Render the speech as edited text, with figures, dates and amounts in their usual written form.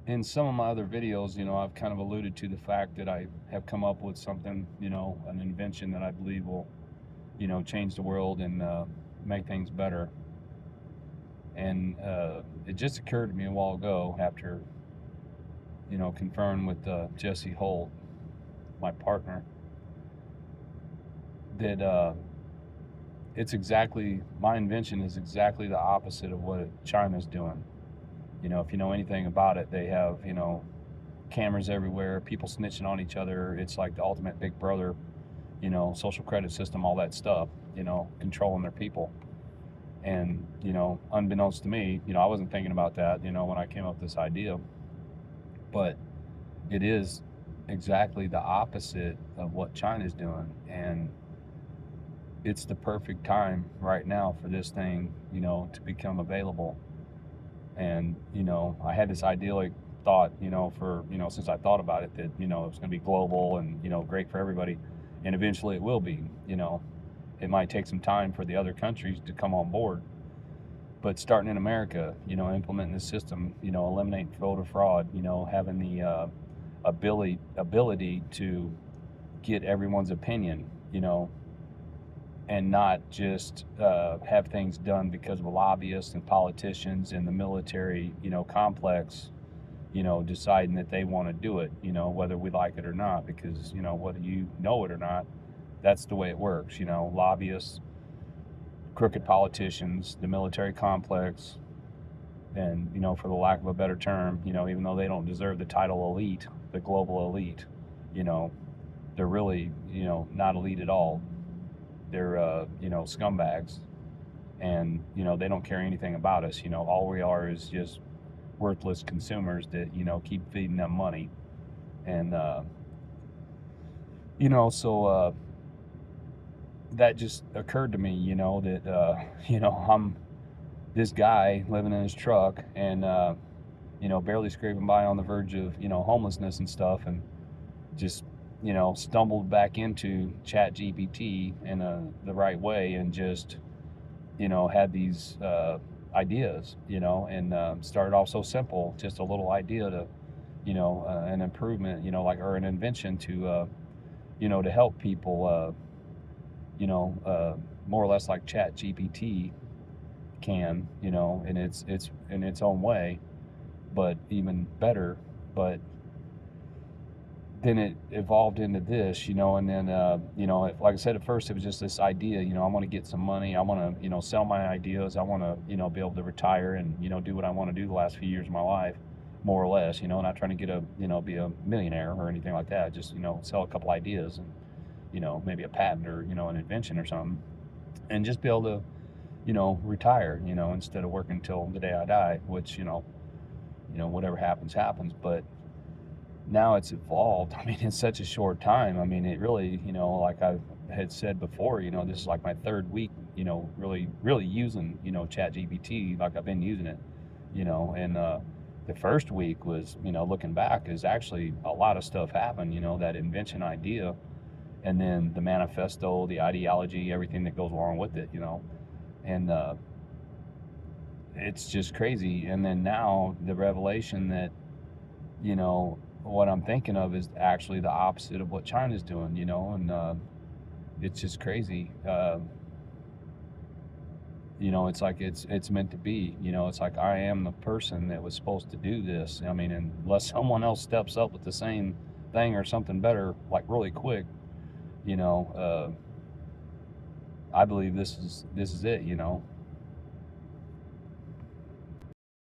in some of my other videos, I've kind of alluded to the fact that I have come up with something, an invention that I believe will, change the world and make things better. And it just occurred to me a while ago after, conferring with Jesse Holt, my partner, that my invention is exactly the opposite of what China's doing. If you know anything about it, they have, cameras everywhere, people snitching on each other. It's like the ultimate big brother, social credit system, all that stuff, controlling their people. And, unbeknownst to me, I wasn't thinking about that, when I came up with this idea. But it is exactly the opposite of what China's doing. And it's the perfect time right now for this thing, to become available. And, I had this idyllic thought, since I thought about it, that, it was going to be global and, great for everybody. And eventually it will be. It might take some time for the other countries to come on board. But starting in America, implementing the system, eliminating voter fraud, having the ability to get everyone's opinion, and not just have things done because of lobbyists and politicians and the military, complex, deciding that they want to do it, whether we like it or not, because, whether you know it or not, that's the way it works. Lobbyists, crooked politicians, the military complex, and, for the lack of a better term, even though they don't deserve the title elite, the global elite, they're really, not elite at all. They're, scumbags, and, they don't care anything about us. All we are is just worthless consumers that, keep feeding them money. And, so that just occurred to me, that, I'm this guy living in his truck and, barely scraping by on the verge of, homelessness and stuff, and just, stumbled back into Chat GPT in the right way, and just, had these ideas, and started off so simple, just a little idea to, an improvement, or an invention to, to help people, more or less like Chat GPT can, in its own way, but even better. But then it evolved into this, and then, like I said, at first it was just this idea, I want to get some money. I want to, sell my ideas. I want to, be able to retire and, do what I want to do the last few years of my life, more or less, not trying to get be a millionaire or anything like that. Just, sell a couple ideas and, maybe a patent or, an invention or something, and just be able to, retire, instead of working until the day I die, which, whatever happens, happens. But now it's evolved. I mean, in such a short time. I mean, it really, like I had said before, this is like my third week, really using, Chat GPT, like I've been using it, and the first week was, looking back, is actually a lot of stuff happened, that invention idea, and then the manifesto, the ideology, everything that goes along with it, and it's just crazy. And then now the revelation that, what I'm thinking of is actually the opposite of what China's doing, and it's just crazy. It's like it's meant to be. It's like I am the person that was supposed to do this. I mean, unless someone else steps up with the same thing or something better, like really quick, I believe this is it.